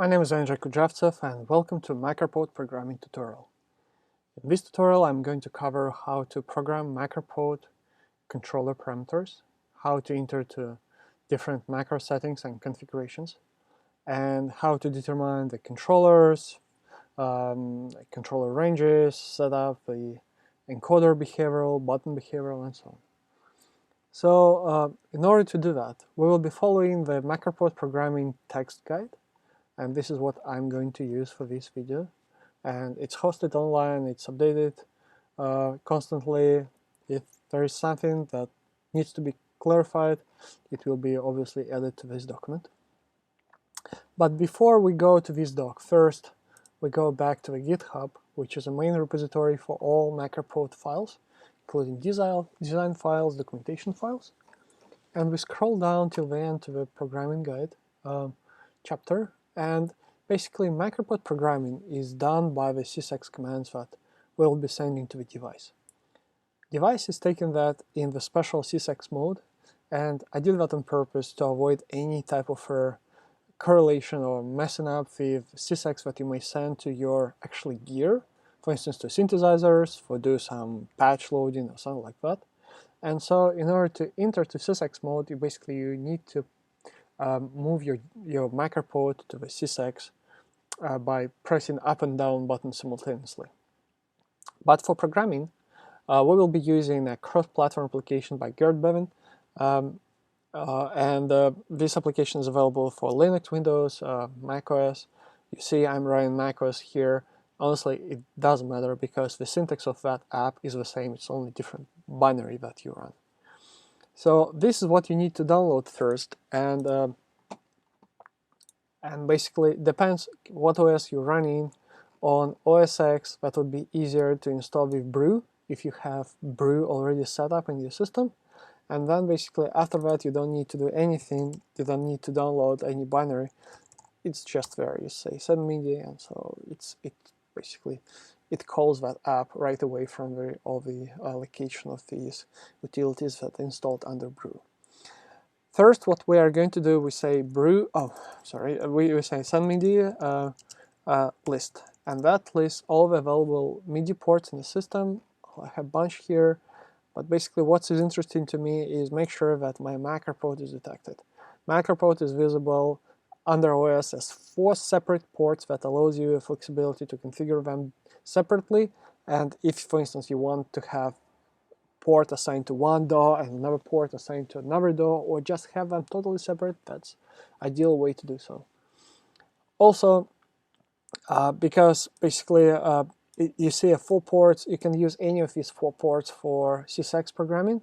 My name is Untitled and welcome to MacroPot programming tutorial. In this tutorial I'm going to cover how to program MacroPot controller parameters, how to enter to different macro settings and configurations, and how to determine the controllers, controller ranges, setup, the encoder behavioral, button behavioral, and so on. So in order to do that, we will be following the MacroPot programming text guide. And this is what I'm going to use for this video. And it's hosted online, it's updated constantly. If there is something that needs to be clarified, it will be obviously added to this document. But before we go to this doc, first we go back to the GitHub, which is a main repository for all MacroPot files, including design files, documentation files. And we scroll down till the end to the programming guide chapter. And basically, MacroPot programming is done by the SysEx commands that we'll be sending to the device. Device is taking that in the special SysEx mode, and I did that on purpose to avoid any type of correlation or messing up with SysEx that you may send to your actual gear, for instance to synthesizers, for do some patch loading or something like that. And so in order to enter to SysEx mode, you need to move your MacroPot to the SysEx by pressing up and down buttons simultaneously. But for programming, we will be using a cross-platform application by Gerd Bevin, this application is available for Linux, Windows, macOS. You see I'm running macOS here. Honestly, it doesn't matter because the syntax of that app is the same, it's only different binary that you run. So this is what you need to download first, and basically it depends what OS you're running. On OS X, that would be easier to install with Brew if you have Brew already set up in your system. And then basically after that you don't need to do anything, you don't need to download any binary. It's just there, you say send media, and so it calls that app right away from all the allocation of these utilities that are installed under Brew. First, what we are going to do, we say we say send media list, and that lists all the available MIDI ports in the system. I have a bunch here, but basically what is interesting to me is make sure that my MacroPot is detected. MacroPot is visible under OS as 4 separate ports that allows you the flexibility to configure them separately. And if, for instance, you want to have port assigned to one DAW and another port assigned to another DAW, or just have them totally separate, that's ideal way to do so. Also, because basically you see 4 ports, you can use any of these 4 ports for SysEx programming.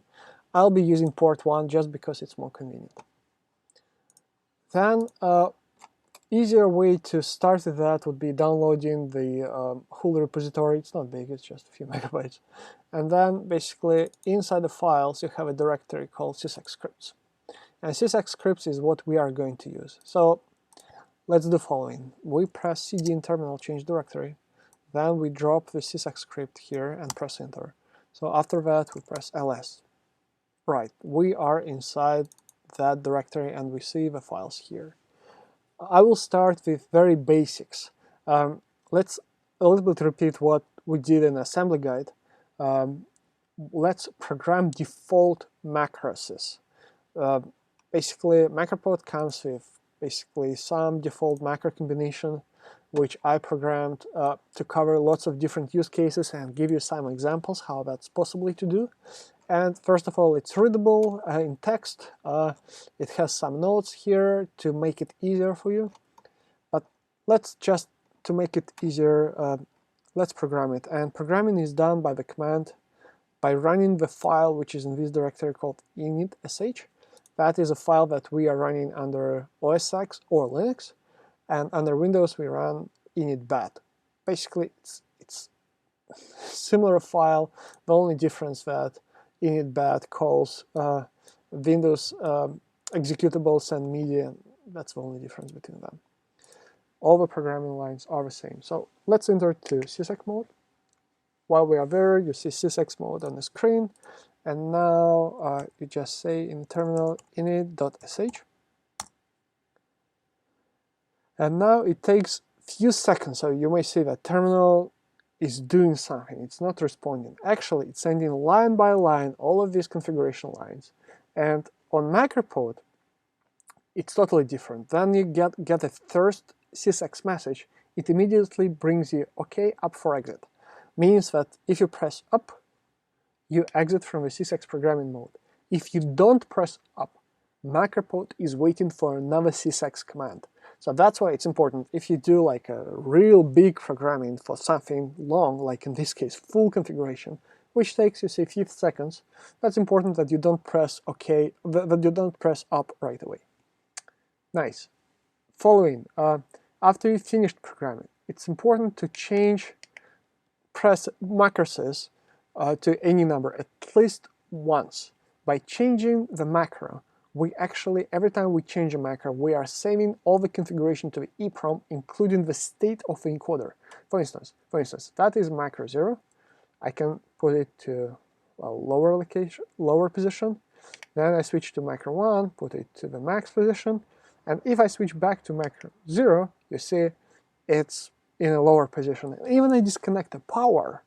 I'll be using port 1 just because it's more convenient. Then easier way to start with that would be downloading the whole repository. It's not big, it's just a few megabytes. And then basically inside the files you have a directory called SysEx scripts. And SysEx scripts is what we are going to use. So let's do the following. We press CD in terminal, change directory. Then we drop the SysEx script here and press enter. So after that we press ls. Right, we are inside that directory and we see the files here. I will start with very basics. Let's a little bit repeat what we did in assembly guide. Let's program default macros. Basically, MacroPot comes with some default macro combination, which I programmed to cover lots of different use cases and give you some examples how that's possibly to do. And first of all, it's readable in text. It has some notes here to make it easier for you. But let's just, to make it easier, let's program it. And programming is done by the command, by running the file which is in this directory called init.sh. That is a file that we are running under OS X or Linux. And under Windows we run init.bat. Basically, it's similar file, the only difference that init.bat calls Windows executables and media. That's the only difference between them. All the programming lines are the same. So let's enter to SysEx mode. While we are there, you see SysEx mode on the screen. And now you just say in the terminal init.sh. And now it takes few seconds, so you may see that terminal is doing something. It's not responding. Actually, it's sending line by line all of these configuration lines. And on MacroPot, it's totally different. Then you get a first SysEx message. It immediately brings you OK, up for exit. Means that if you press up, you exit from the SysEx programming mode. If you don't press up, MacroPot is waiting for another SysEx command. So that's why it's important. If you do like a real big programming for something long, like in this case, full configuration, which takes you, say, 50 seconds, that's important that you don't press OK, that you don't press up right away. Nice. Following, after you finished programming, it's important to press macrosys to any number at least once. By changing the macro, we actually, every time we change a macro, we are saving all the configuration to the EEPROM, including the state of the encoder. For instance, that is macro 0. I can put it to a lower position. Then I switch to macro 1, put it to the max position. And if I switch back to macro 0, you see it's in a lower position. Even I disconnect the power,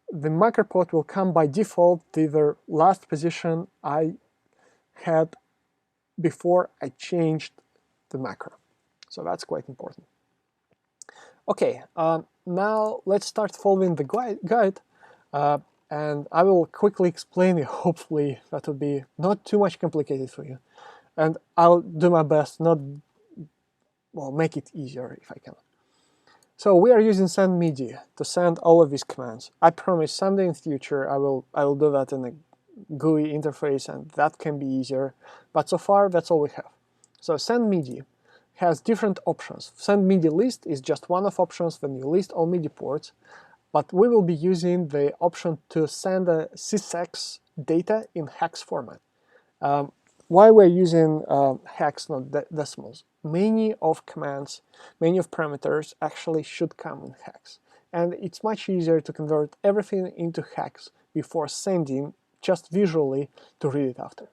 the MacroPot will come by default to the last position I had before I changed the macro. So that's quite important. Okay, now let's start following the guide, and I will quickly explain it. Hopefully that will be not too much complicated for you. And I'll do my best, make it easier if I can. So we are using send MIDI to send all of these commands. I promise someday in future I will do that in a GUI interface, and that can be easier. But so far that's all we have. So send MIDI has different options. Send MIDI list is just one of options when you list all MIDI ports, but we will be using the option to send a SysEx data in hex format. Why we're using hex, not decimals? Many of commands, many of parameters actually should come in hex. And it's much easier to convert everything into hex before sending, just visually, to read it after.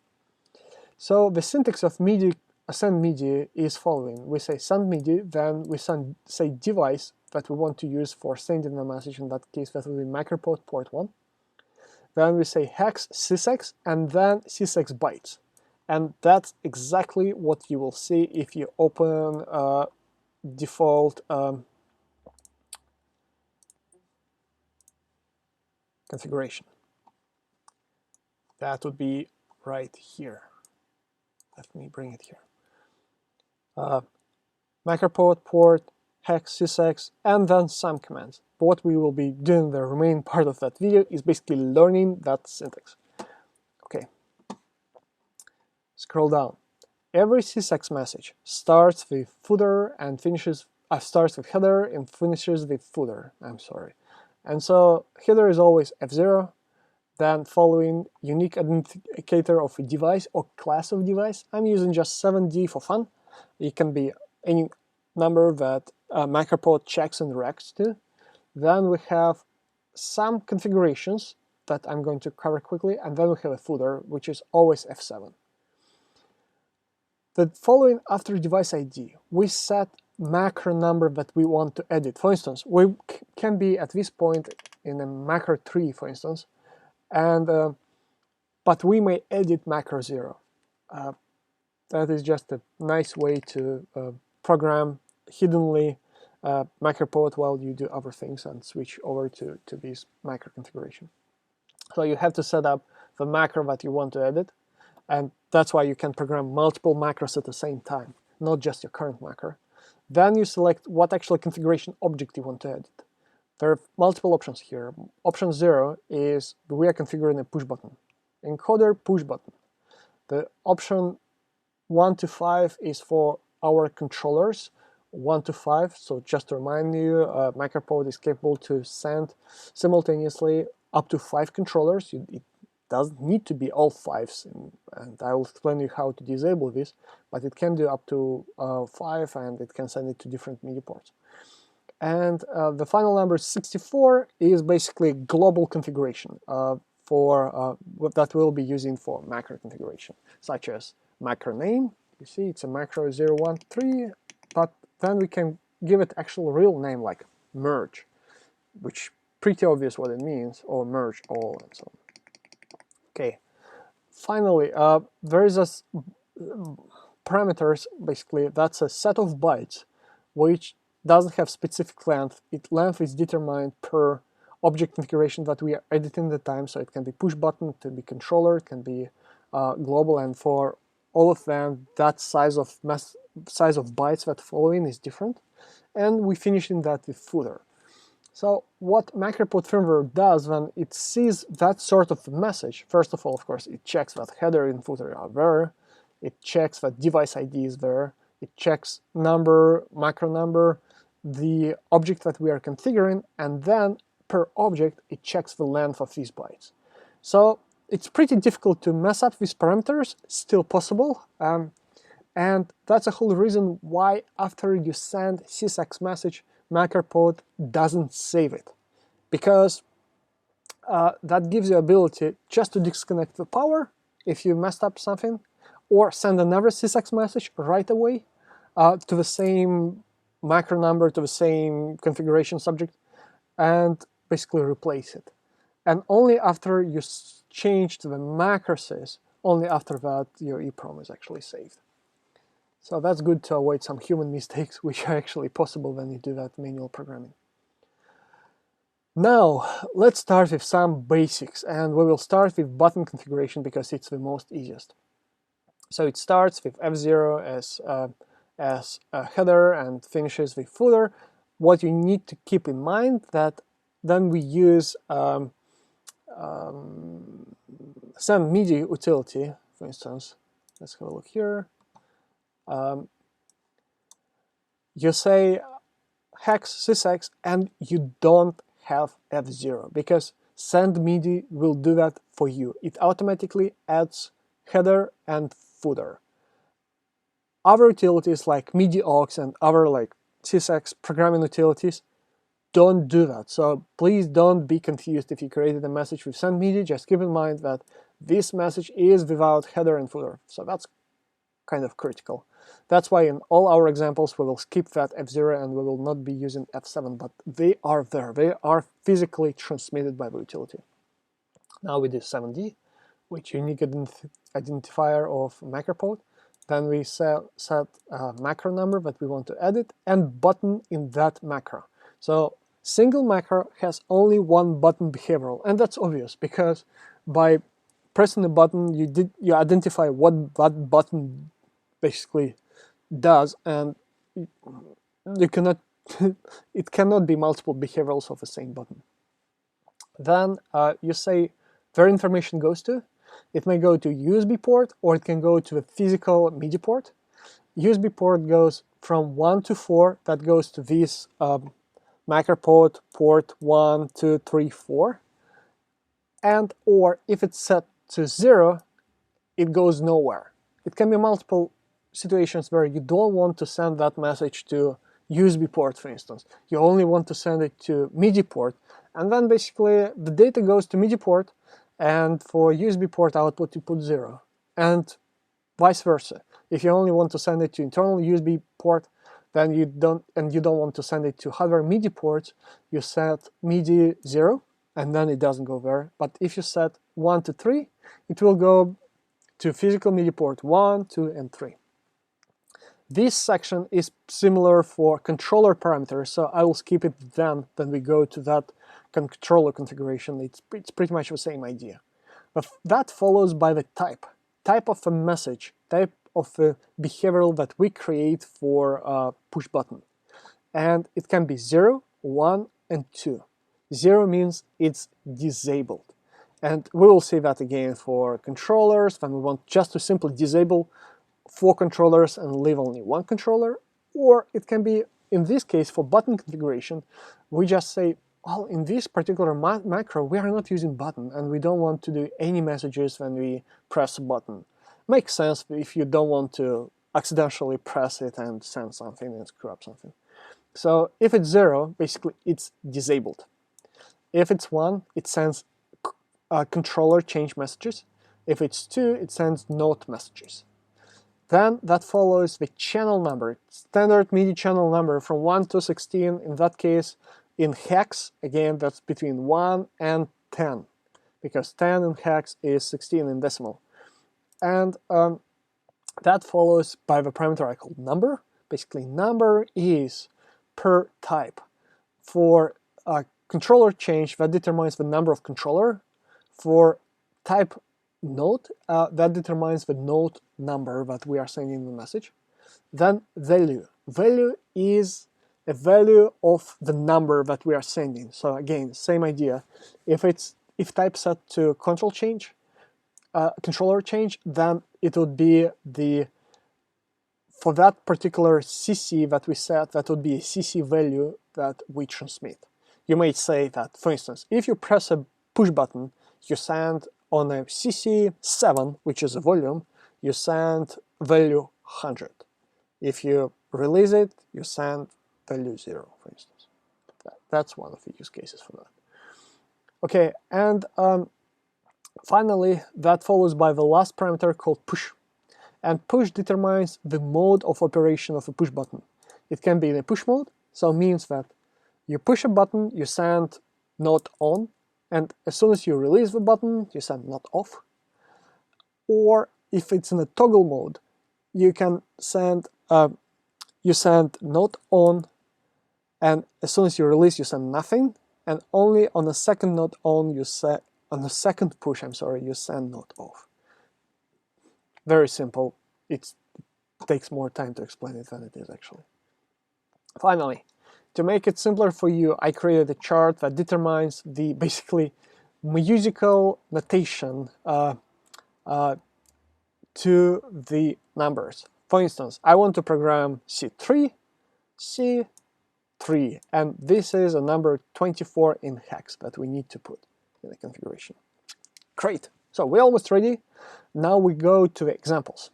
So the syntax of MIDI, send MIDI is following. We say send MIDI, then we say device that we want to use for sending the message. In that case, that will be MacroPot port 1. Then we say hex SysEx, and then SysEx bytes. And that's exactly what you will see if you open default configuration. That would be right here. Let me bring it here. MacroPot port, hex SysEx, and then some commands. What we will be doing the remaining part of that video is basically learning that syntax. Okay. Scroll down. Every SysEx message starts with footer and finishes starts with header and finishes with footer. I'm sorry. And so header is always F0, then following unique identifier of a device or class of device. I'm using just 7D for fun. It can be any number that MacroPot checks and directs to. Then we have some configurations that I'm going to cover quickly, and then we have a footer, which is always F7. The following after device ID, we set macro number that we want to edit. For instance, we can be at this point in a macro 3, for instance, and but we may edit macro 0. That is just a nice way to program hiddenly MacroPot while you do other things and switch over to this macro configuration. So you have to set up the macro that you want to edit, and that's why you can program multiple macros at the same time, not just your current macro. Then you select what actual configuration object you want to edit. There are multiple options here. Option 0 is we are configuring a push button. Encoder push button. The option 1 to 5 is for our controllers, 1 to 5. So just to remind you, MacroPot is capable to send simultaneously up to 5 controllers. It doesn't need to be all 5s, and I will explain you how to disable this, but it can do up to 5, and it can send it to different MIDI ports. And the final number 64 is basically global configuration for that we'll be using for macro configuration, such as macro name. You see, it's a macro 013, but then we can give it actual real name like merge, which pretty obvious what it means, or merge all and so on. Okay, finally, there is a parameters, basically, that's a set of bytes which doesn't have specific length. Its length is determined per object configuration that we are editing at the time, so it can be push button, it can be controller, it can be global, and for all of them, that size of bytes that following is different, and we finish in that with footer. So what MacroPot firmware does when it sees that sort of message, first of all, of course, it checks that header and footer are there, it checks that device ID is there, it checks number, macro number, the object that we are configuring, and then per object, it checks the length of these bytes. So it's pretty difficult to mess up these parameters, still possible, and that's a whole reason why after you send SysEx message, MacroPot doesn't save it, because that gives you ability just to disconnect the power if you messed up something, or send another SysEx message right away to the same macro number, to the same configuration subject, and basically replace it. And only after you change to the macrosys, only after that your EEPROM is actually saved. So that's good to avoid some human mistakes, which are actually possible when you do that manual programming. Now, let's start with some basics, and we will start with button configuration because it's the most easiest. So it starts with F0 as a header and finishes with footer. What you need to keep in mind that then we use some MIDI utility, for instance. Let's have a look here. You say hex SysEx and you don't have F0 because send MIDI will do that for you. It automatically adds header and footer. Other utilities like MIDI aux and other like SysEx programming utilities don't do that. So please don't be confused if you created a message with send MIDI. Just keep in mind that this message is without header and footer. So that's kind of critical. That's why in all our examples we will skip that F0 and we will not be using F7, but they are there. They are physically transmitted by the utility. Now we do 7D, which unique identifier of MacroPot. Then we set a macro number that we want to edit and button in that macro. So single macro has only one button behavioral, and that's obvious because by pressing the button you identify what that button basically does, and you cannot it cannot be multiple behaviorals of the same button. Then you say where information goes to. It may go to USB port or it can go to a physical MIDI port. USB port goes from 1 to 4, that goes to this MacroPot port 1, 2, 3, 4. And or if it's set to 0, it goes nowhere. It can be multiple situations where you don't want to send that message to USB port, for instance. You only want to send it to MIDI port, and then basically the data goes to MIDI port, and for USB port output you put 0, and vice versa. If you only want to send it to internal USB port, then you don't want to send it to hardware MIDI ports, you set MIDI 0, and then it doesn't go there. But if you set 1 to 3, it will go to physical MIDI port 1, 2, and 3. This section is similar for controller parameters, so I will skip it then when we go to that controller configuration. It's pretty much the same idea. But that follows by the type of a message, type of a behavioral that we create for a push button. And it can be 0, 1, and 2. 0 means it's disabled. And we will see that again for controllers, when we want just to simply disable 4 controllers and leave only 1 controller. Or it can be, in this case, for button configuration, we just say, well, in this particular macro, we are not using button, and we don't want to do any messages when we press a button. Makes sense if you don't want to accidentally press it and send something and screw up something. So if it's 0, basically it's disabled. If it's 1, it sends controller change messages. If it's 2, it sends note messages. Then that follows the channel number, standard MIDI channel number from 1 to 16, in that case in hex, again that's between 1 and 10, because 10 in hex is 16 in decimal. And that follows by the parameter I call number. Basically number is per type. For a controller change, that determines the number of controller. For type note, that determines the note number that we are sending the message. Then value. Value is a value of the number that we are sending. So again, same idea. If type set to controller change, then it would be for that particular CC that we set, that would be a CC value that we transmit. You may say that, for instance, if you press a push button, you send on a CC7, which is a volume, you send value 100. If you release it, you send value 0, for instance. That's one of the use cases for that. Okay, and finally, that follows by the last parameter called push. And push determines the mode of operation of a push button. It can be in a push mode, so it means that you push a button, you send not on, and as soon as you release the button, you send not off. Or if it's in a toggle mode, you can send not on, and as soon as you release, you send nothing, and only on the second not on, on the second push, you send not off. Very simple. It takes more time to explain it than it is actually. Finally, to make it simpler for you, I created a chart that determines the basically musical notation to the numbers. For instance, I want to program C3, C3, and this is a number 24 in hex that we need to put in the configuration. Great, so we're almost ready. Now we go to the examples.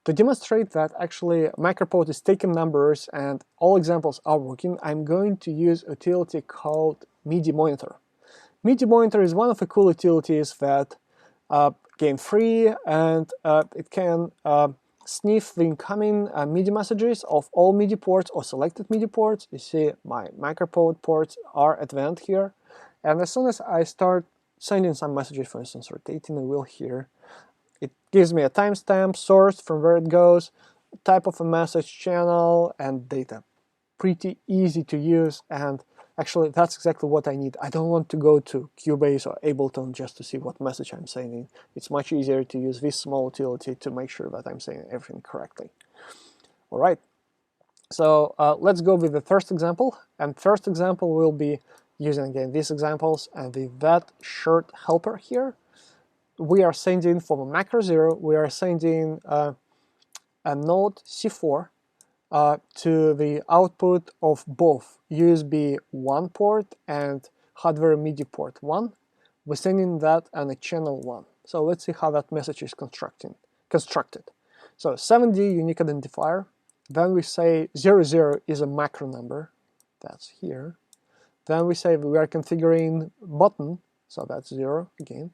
To demonstrate that actually MacroPot is taking numbers and all examples are working, I'm going to use a utility called MIDI Monitor. MIDI Monitor is one of the cool utilities that gain free, and it can sniff the incoming MIDI messages of all MIDI ports or selected MIDI ports. You see my MacroPot ports are at the end here, and as soon as I start sending some messages, for instance rotating the wheel here, it gives me a timestamp, source from where it goes, type of a message, channel, and data. Pretty easy to use, and actually that's exactly what I need. I don't want to go to Cubase or Ableton just to see what message I'm sending. It's much easier to use this small utility to make sure that I'm saying everything correctly. All right, so let's go with the first example, and first example will be using again these examples and the that short helper here. We are sending from a macro 0, we are sending a node C4 to the output of both USB 1 port and hardware MIDI port 1. We're sending that on a channel 1. So let's see how that message is constructed. So 7D unique identifier, then we say 00 is a macro number, that's here. Then we say we are configuring button, so that's 0 again.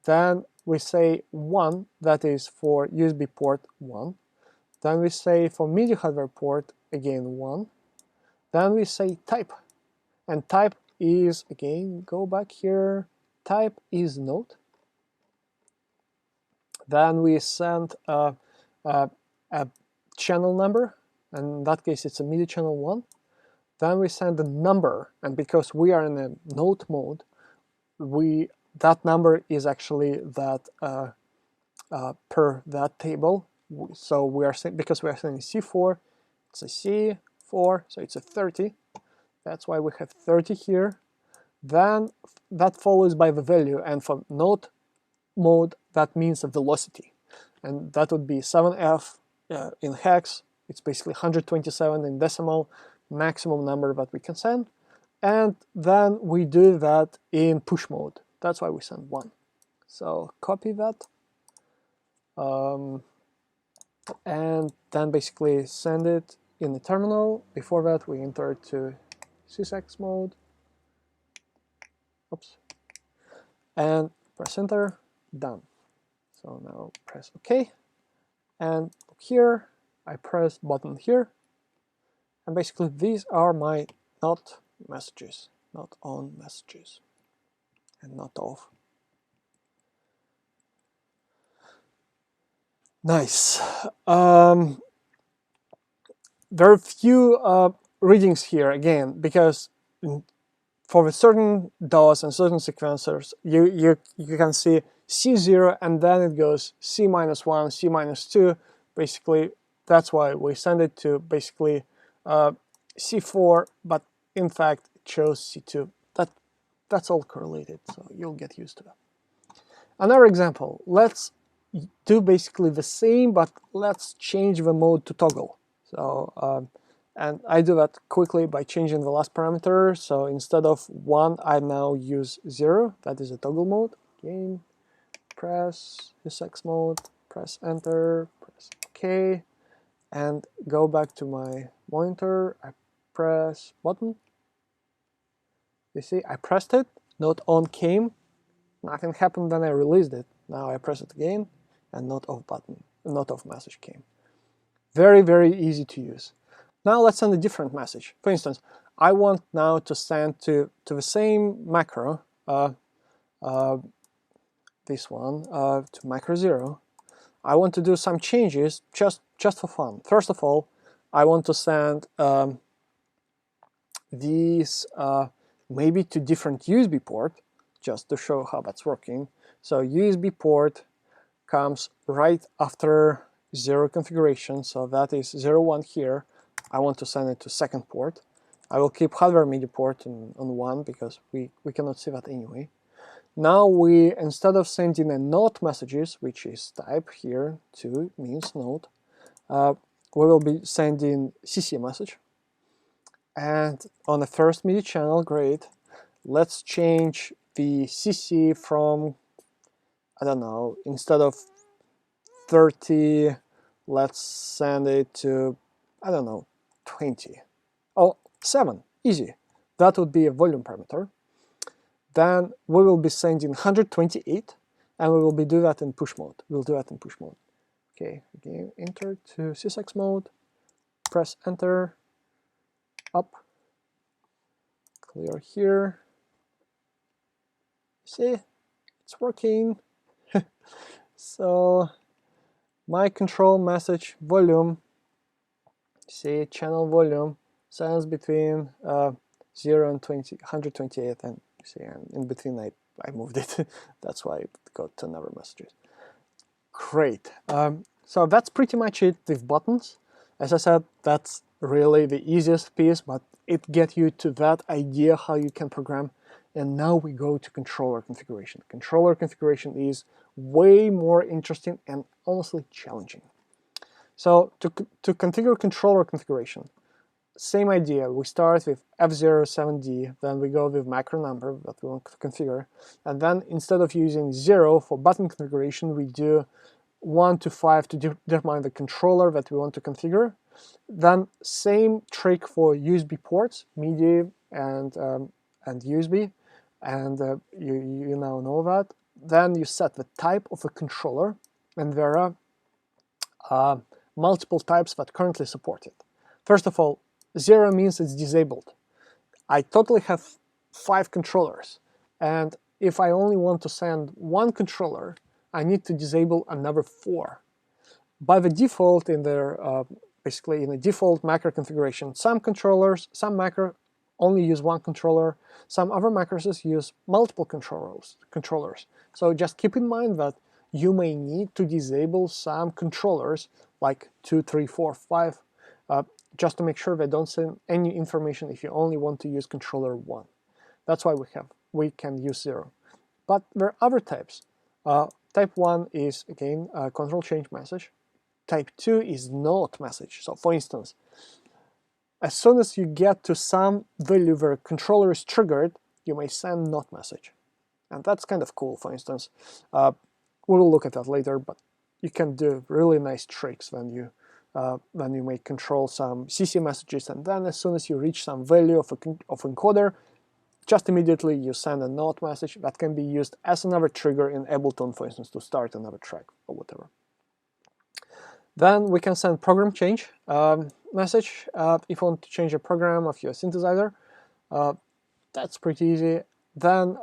Then we say 1, that is for USB port 1. Then we say for MIDI hardware port, again 1. Then we say type, and type is, again, go back here, type is note. Then we send a channel number, and in that case it's a MIDI channel 1. Then we send a number, and because we are in a note mode, that number is actually that per that table. So we are because we are sending C4, it's a C4, so it's a 30. That's why we have 30 here. Then that follows by the value, and for note mode that means a velocity, and that would be 7F in hex. It's basically 127 in decimal, maximum number that we can send. And then we do that in push mode. That's why we send 1. So copy that. And then basically send it in the terminal. Before that, we enter to SysEx mode. Oops. And press enter. Done. So now press OK. And here, I press button here, and basically these are my not messages, not on messages, and not off. Nice. There are a few readings here again, because for the certain DOS and certain sequencers, you can see C0 and then it goes C-1, C-2. Basically, that's why we send it to basically C4, but in fact it shows C2. That's all correlated, so you'll get used to that. Another example, let's do basically the same, but let's change the mode to toggle. So, and I do that quickly by changing the last parameter. So instead of 1, I now use 0. That is a toggle mode. Again, press SysEx mode, press enter, press OK, and go back to my monitor. I press button. You see, I pressed it, not on came, nothing happened, then I released it. Now I press it again, and not off button, not off message came. Very, very easy to use. Now let's send a different message. For instance, I want now to send to the same macro, this one, to macro 0. I want to do some changes just for fun. First of all, I want to send these maybe to different USB port, just to show how that's working. So USB port comes right after 0 configuration, so that is 01 here. I want to send it to second port. I will keep hardware media port on 1 because we cannot see that anyway. Now we, instead of sending a note messages, which is type here, 2 means note, we will be sending CC message. And on the first MIDI channel, great. Let's change the CC from, I don't know, instead of 30, let's send it to, I don't know, 20. Oh, 7, easy. That would be a volume parameter. Then we will be sending 128, and we will be do that in push mode. We'll do that in push mode. Okay, again, enter to SysEx mode, press enter, up, clear here. See, it's working. So my control message volume, see, channel volume sends between 0 and 128, and see, and in between I moved it. That's why it got to another messages. Great. So that's pretty much it with buttons. As I said, that's really the easiest piece, but it gets you to that idea how you can program. And now we go to controller configuration. Controller configuration is way more interesting and honestly challenging. So to configure controller configuration, same idea. We start with F07D, then we go with macro number that we want to configure, and then instead of using 0 for button configuration, we do 1 to 5 to determine the controller that we want to configure. Then same trick for USB ports, MIDI and USB, and you now know that. Then you set the type of a controller, and there are multiple types that currently support it. First of all, 0 means it's disabled. I totally have 5 controllers, and if I only want to send 1 controller, I need to disable another 4. By the default, in their basically in the default macro configuration, some macro only use 1 controller, some other macros use multiple controllers. So just keep in mind that you may need to disable some controllers, like 2, 3, 4, 5, just to make sure they don't send any information if you only want to use controller 1. That's why we can use 0. But there are other types. Type 1 is, again, a control change message. Type 2 is not message. So for instance, as soon as you get to some value where controller is triggered, you may send not message. And that's kind of cool, for instance. We will look at that later, but you can do really nice tricks when you may control some CC messages, and then as soon as you reach some value of encoder, just immediately you send a not message that can be used as another trigger in Ableton, for instance, to start another track or whatever. Then we can send program change message if you want to change a program of your synthesizer. That's pretty easy. Then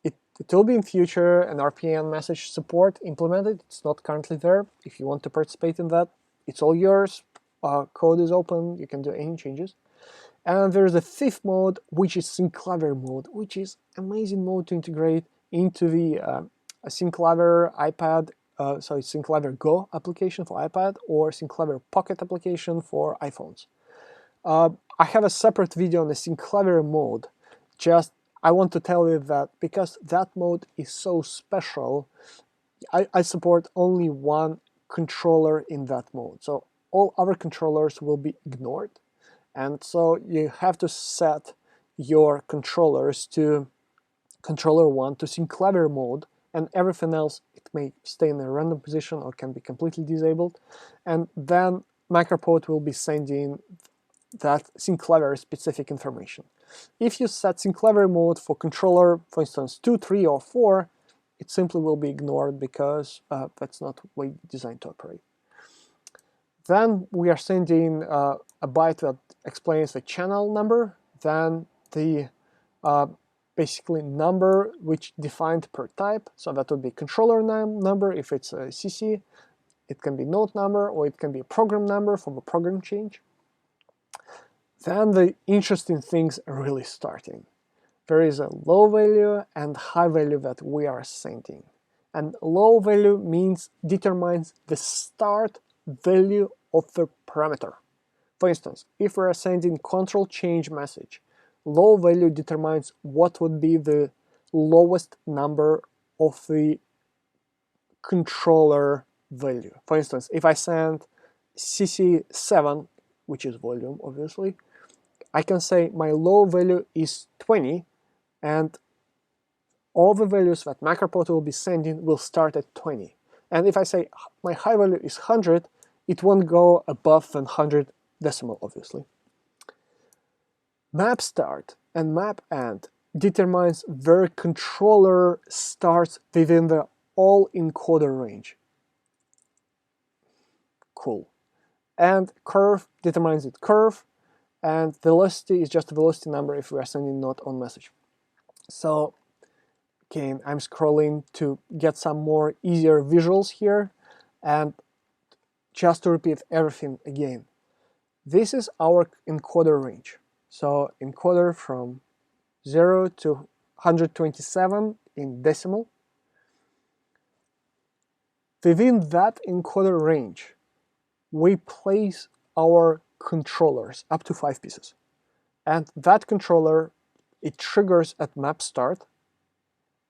it will be in future an RPN message support implemented. It's not currently there. If you want to participate in that, it's all yours. Code is open. You can do any changes. And there's a fifth mode, which is synclavier mode, which is amazing mode to integrate into the synclavier iPad, so it's synclavier Go application for iPad or synclavier Pocket application for iPhones. I have a separate video on the synclavier mode. Just I want to tell you that because that mode is so special, I support only one controller in that mode. So all other controllers will be ignored. And so you have to set your controllers to controller 1 to synclavier mode, and everything else, it may stay in a random position or can be completely disabled. And then MacroPot will be sending that synclavier specific information. If you set synclavier mode for controller, for instance, 2, 3, or 4, it simply will be ignored because that's not the way it's designed to operate. Then we are sending a byte that explains the channel number, then the basically number which defined per type, so that would be controller number if it's a CC, it can be node number, or it can be a program number for the program change. Then the interesting things are really starting. There is a low value and high value that we are sending. And low value determines the start value of the parameter. For instance, if we are sending control change message, low value determines what would be the lowest number of the controller value. For instance, if I send CC7, which is volume obviously, I can say my low value is 20, and all the values that MacroPot will be sending will start at 20. And if I say my high value is 100, it won't go above than 100 decimal, obviously. Map start and map end determines where controller starts within the all encoder range. Cool. And curve determines its curve, and velocity is just a velocity number if we are sending not on message. So again, I'm scrolling to get some more easier visuals here, and just to repeat everything again. This is our encoder range. So encoder from 0 to 127 in decimal. Within that encoder range, we place our controllers up to 5 pieces. And that controller, it triggers at map start,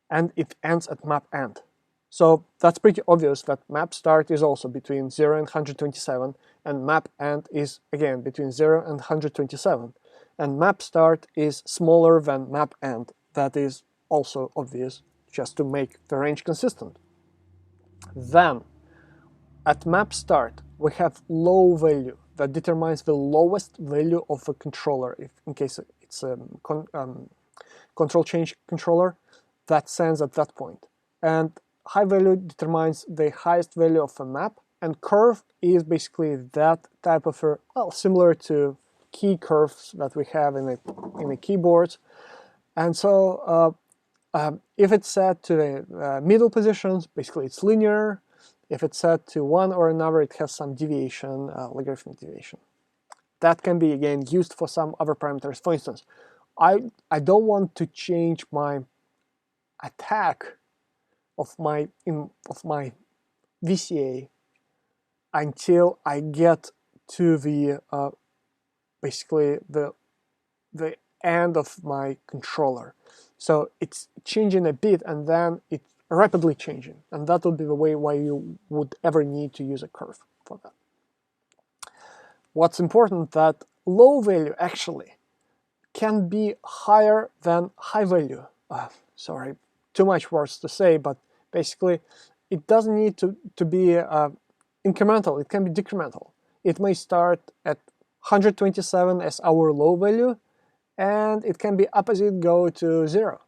and it ends at map end. So that's pretty obvious that map start is also between 0 and 127, and map end is, again, between 0 and 127. And map start is smaller than map end. That is also obvious, just to make the range consistent. Then, at map start, we have low value that determines the lowest value of a controller, if in case it's a control change controller, that sends at that point. And high value determines the highest value of a map, and curve is basically that type of a, well, similar to key curves that we have in the keyboards. And so if it's set to the middle positions, basically it's linear. If it's set to one or another, it has some deviation, logarithmic deviation. That can be, again, used for some other parameters. For instance, I don't want to change my attack of my VCA until I get to the basically the end of my controller. So it's changing a bit, and then it's rapidly changing, and that would be the way why you would ever need to use a curve for that. What's important that low value actually can be higher than high value. Sorry, too much words to say, but basically it doesn't need to be incremental, it can be decremental. It may start at 127 as our low value, and it can be opposite, go to 0.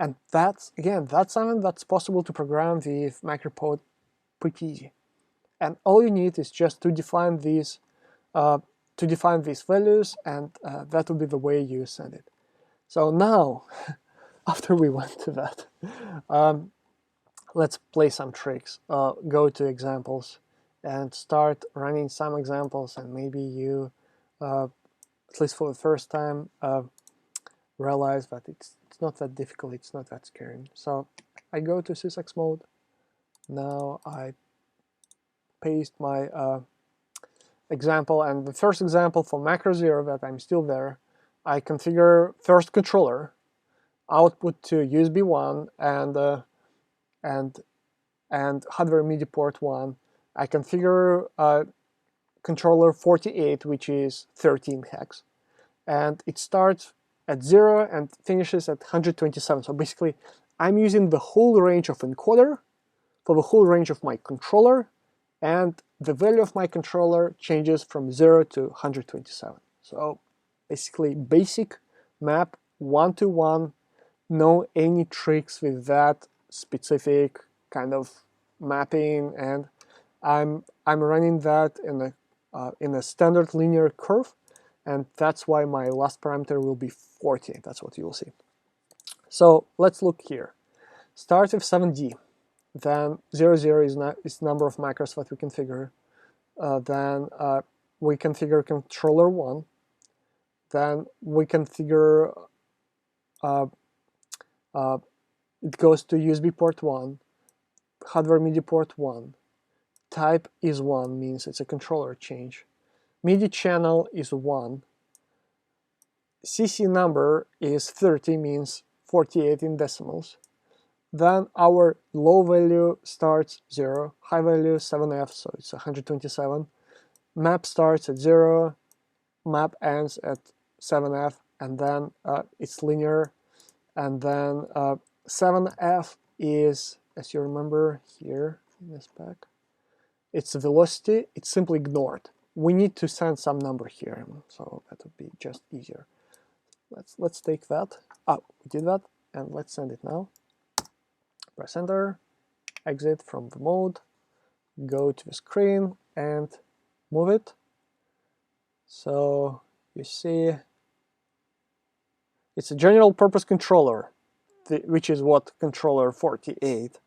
And that's, again, that's something that's possible to program with MacroPot pretty easy. and all you need is just to define these values, and that will be the way you send it. So now, after we went to that, let's play some tricks. Go to examples and start running some examples, and maybe you, at least for the first time, realize that it's not that difficult, it's not that scary. So I go to SysEx mode. Now I paste my example, and the first example for macro 0, that I'm still there, I configure first controller, output to USB 1 and hardware MIDI port 1. I configure controller 48, which is 13 hex, and it starts at 0 and finishes at 127. So basically, I'm using the whole range of encoder for the whole range of my controller, and the value of my controller changes from 0 to 127. So basically, basic map 1-to-1, no any tricks with that specific kind of mapping, and I'm running that in a standard linear curve, and that's why my last parameter will be 40. That's what you will see. So let's look here. Start with 7D. Then 00 is number of macros that we configure. Then we configure controller 1. Then we configure it goes to USB port 1, hardware MIDI port 1. Type is 1, means it's a controller change. MIDI channel is 1. CC number is 30, means 48 in decimals. Then our low value starts 0, high value 7F, so it's 127. Map starts at 0, map ends at 7F, and then it's linear. And then 7F is, as you remember here in this pack, it's velocity. It's simply ignored. We need to send some number here, so that would be just easier. Let's take that. Oh, we did that, and let's send it now. Press enter, exit from the mode, go to the screen and move it. So you see it's a general purpose controller, which is what controller 48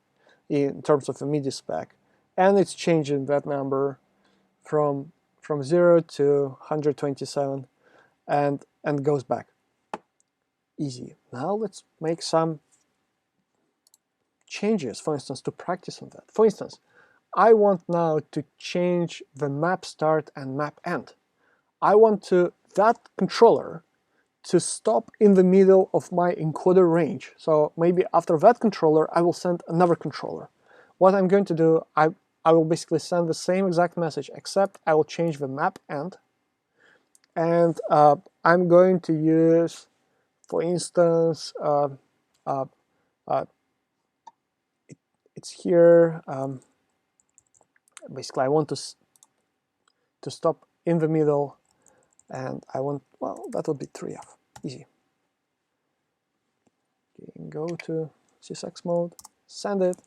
in terms of a MIDI spec, and it's changing that number from 0 to 127 and goes back. Easy. Now let's make some changes, for instance, to practice on that. For instance, I want now to change the map start and map end. I want that controller to stop in the middle of my encoder range. So maybe after that controller, I will send another controller. What I'm going to do, I will basically send the same exact message, except I will change the map end. And I'm going to use, for instance, it's here. Basically, I want to stop in the middle, and I want, well, that will be 3F. Easy. Okay, go to SysEx mode, send it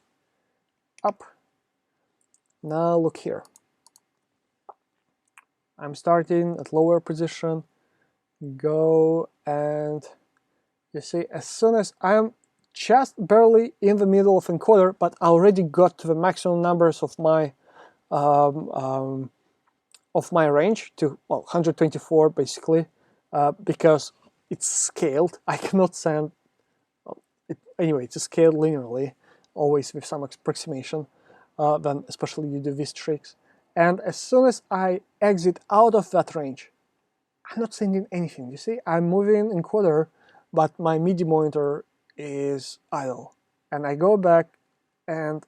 up. Now look here. I'm starting at lower position. Go, and you see, as soon as I'm just barely in the middle of encoder, but I already got to the maximum numbers of my range to, well, 124 basically, because it's scaled. I cannot send anyway. It's scaled linearly, always with some approximation. Then especially you do these tricks. And as soon as I exit out of that range, I'm not sending anything. You see, I'm moving encoder, but my MIDI monitor is idle. And I go back and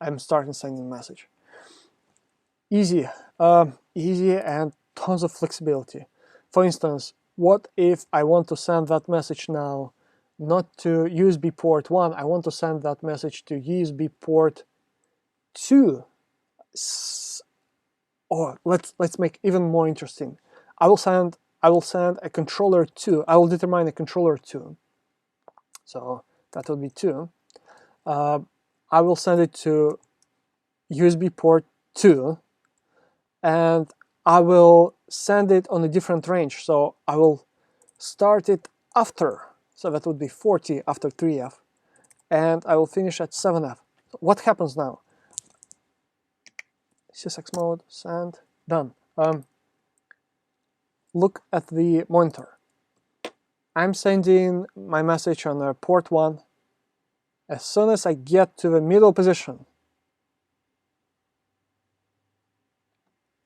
I'm starting sending message. Easy, easy, and tons of flexibility. For instance, what if I want to send that message now not to USB port 1, I want to send that message to USB port 2. Or let's make even more interesting. I will send a controller 2. I will determine a controller 2. So that will be 2. I will send it to USB port 2, and I will send it on a different range. So I will start it after, so that would be 40 after 3f, and I will finish at 7f. What happens now? SysEx mode, send, done. Look at the monitor. I'm sending my message on port 1. As soon as I get to the middle position,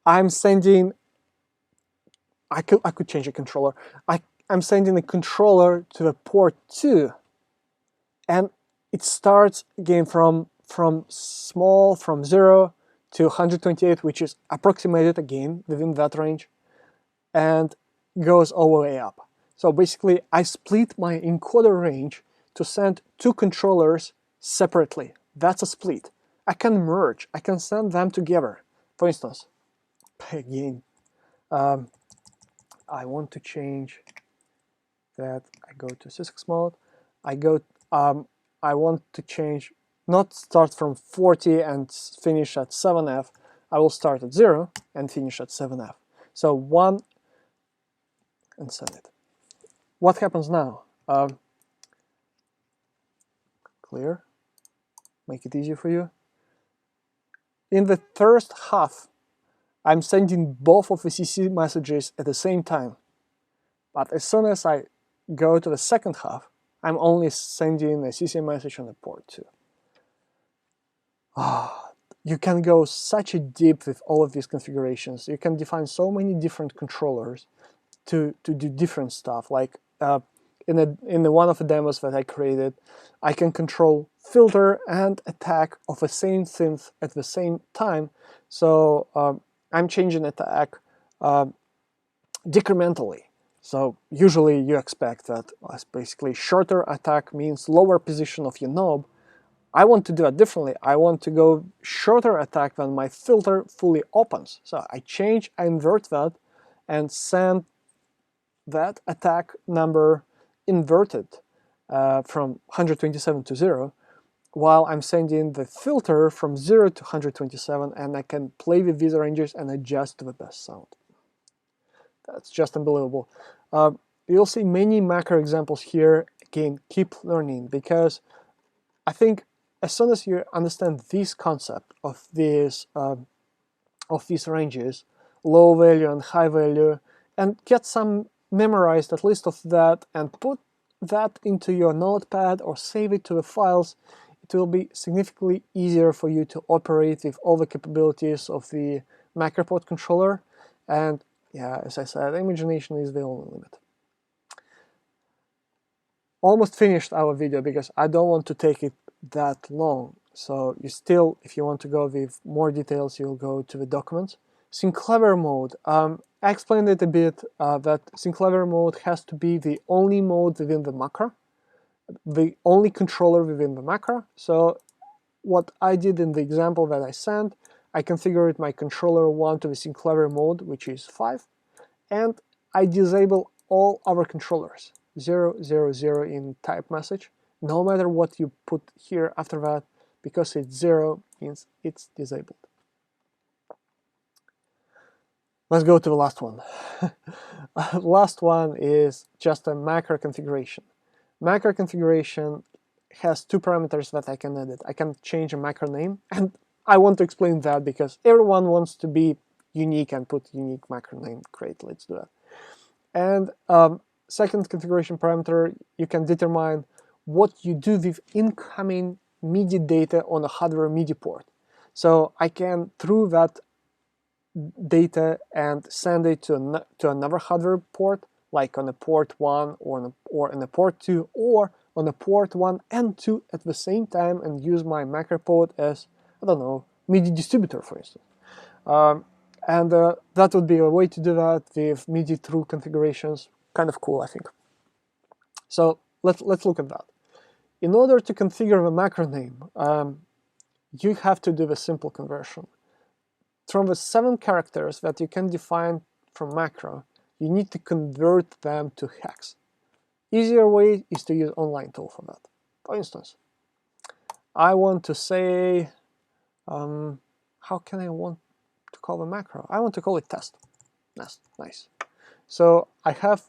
I'm sending, I could change the controller. I'm sending the controller to the port 2, and it starts again from 0 to 128, which is approximated again within that range, and goes all the way up. So basically, I split my encoder range to send 2 controllers separately. That's a split. I can merge, I can send them together. For instance, again, I want to change that. I go to SysEx mode. I want to change, not start from 40 and finish at 7f. I will start at 0 and finish at 7f. So 1 and send it. What happens now? Clear. Make it easier for you. In the first half, I'm sending both of the CC messages at the same time. But as soon as I go to the second half, I'm only sending a CC message on the port 2. You can go such a deep with all of these configurations. You can define so many different controllers to do different stuff. Like in one of the demos that I created, I can control filter and attack of the same synth at the same time. So I'm changing attack decrementally. So usually you expect that basically shorter attack means lower position of your knob. I want to do it differently. I want to go shorter attack when my filter fully opens. So I invert that, and send that attack number inverted from 127 to 0, while I'm sending the filter from 0 to 127, and I can play with these ranges and adjust to the best sound. That's just unbelievable. You'll see many macro examples here. Again, keep learning, because I think as soon as you understand this concept of these ranges, low value and high value, and get some memorized at least of that, and put that into your notepad or save it to the files, it will be significantly easier for you to operate with all the capabilities of the MacroPot controller. And yeah, as I said, imagination is the only limit. Almost finished our video, because I don't want to take it that long. So you still, if you want to go with more details, you'll go to the documents. Synclavier mode. I explained it a bit, that Synclavier mode has to be the only mode within the macro, the only controller within the macro. So what I did in the example that I sent, I configured my controller 1 to the Synclavier mode, which is 5, and I disable all other controllers, 0, 0, 0 in type message, no matter what you put here after that, because it's 0 means it's disabled. Let's go to the last one. Last one is just a macro configuration. Macro configuration has 2 parameters that I can edit. I can change a macro name, and I want to explain that because everyone wants to be unique and put unique macro name. Great, let's do that. And second configuration parameter, you can determine what you do with incoming MIDI data on a hardware MIDI port. So I can, through that data, and send it to another hardware port, like on a port 1 or on a port 2, or on a port 1 and 2 at the same time, and use my MacroPot as, I don't know, MIDI distributor, for instance. That would be a way to do that with MIDI through configurations. Kind of cool, I think. So let's look at that. In order to configure the macro name, you have to do the simple conversion. From the 7 characters that you can define from macro, you need to convert them to hex. Easier way is to use online tool for that. For instance, I want to say, how can I want to call the macro? I want to call it test. Nice. So I have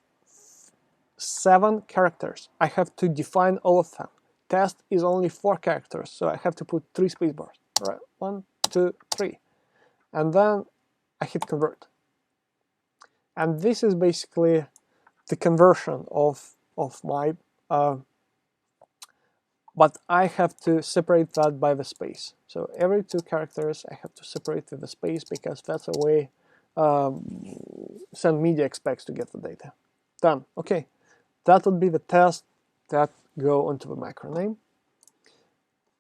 7 characters. I have to define all of them. Test is only 4 characters, so I have to put 3 spacebars. All right, 1, 2, 3. And then I hit convert. And this is basically the conversion of my, but I have to separate that by the space. So every 2 characters I have to separate with the space, because that's the way send media expects to get the data. Done. Okay, that would be the test that go onto the macro name.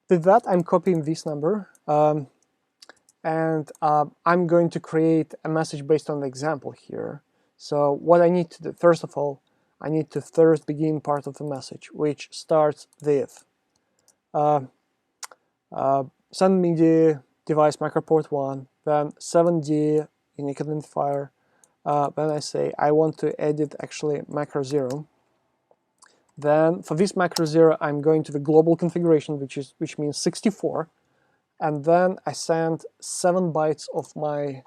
With that, I'm copying this number, and I'm going to create a message based on the example here. So what I need to do, first of all, I need to first begin part of the message, which starts with send media device MacroPort 1, then 7D unique identifier. Then I say I want to edit actually macro 0. Then for this macro 0, I'm going to the global configuration, which means 64, and then I send 7 bytes of my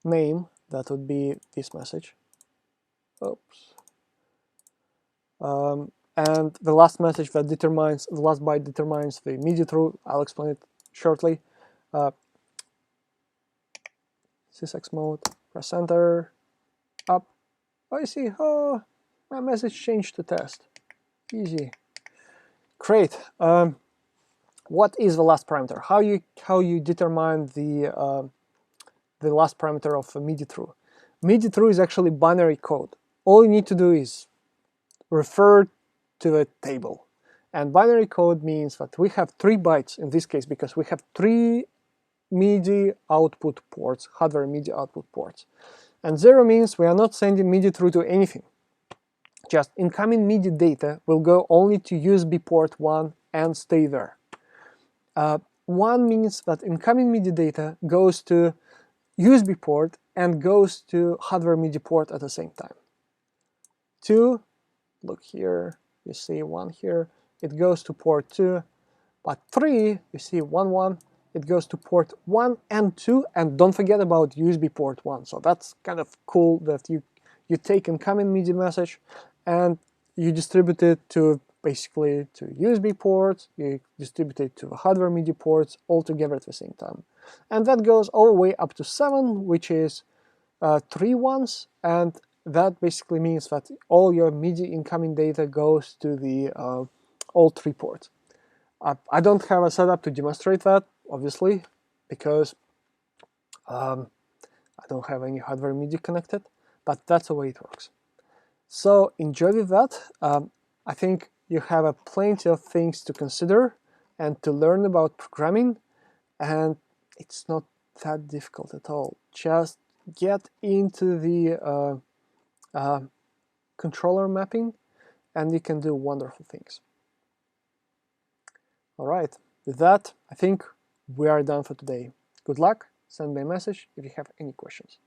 name. That would be this message. Oops. And the last message that determines, the last byte determines the media through. I'll explain it shortly. SysEx mode, press enter, up. Oh, you see, oh, my message changed to test. Easy. Great. What is the last parameter? How you determine the last parameter of media through? Media through is actually binary code. All you need to do is refer to a table. And binary code means that we have 3 bytes in this case, because we have 3 MIDI output ports, hardware MIDI output ports. And 0 means we are not sending MIDI through to anything. Just incoming MIDI data will go only to USB port 1 and stay there. 1 means that incoming MIDI data goes to USB port and goes to hardware MIDI port at the same time. 2, look here, you see 1 here, it goes to port 2. But 3, you see 1, 1, it goes to port 1 and 2, and don't forget about USB port 1. So that's kind of cool that you take incoming MIDI message and you distribute it to basically to USB ports, you distribute it to the hardware MIDI ports all together at the same time. And that goes all the way up to 7, which is 3 ones, and that basically means that all your MIDI incoming data goes to the all 3 ports. I don't have a setup to demonstrate that, obviously, because I don't have any hardware MIDI connected, but that's the way it works. So enjoy with that. I think you have plenty of things to consider and to learn about programming, and it's not that difficult at all. Just get into the controller mapping and you can do wonderful things. All right, with that, I think we are done for today. Good luck, send me a message if you have any questions.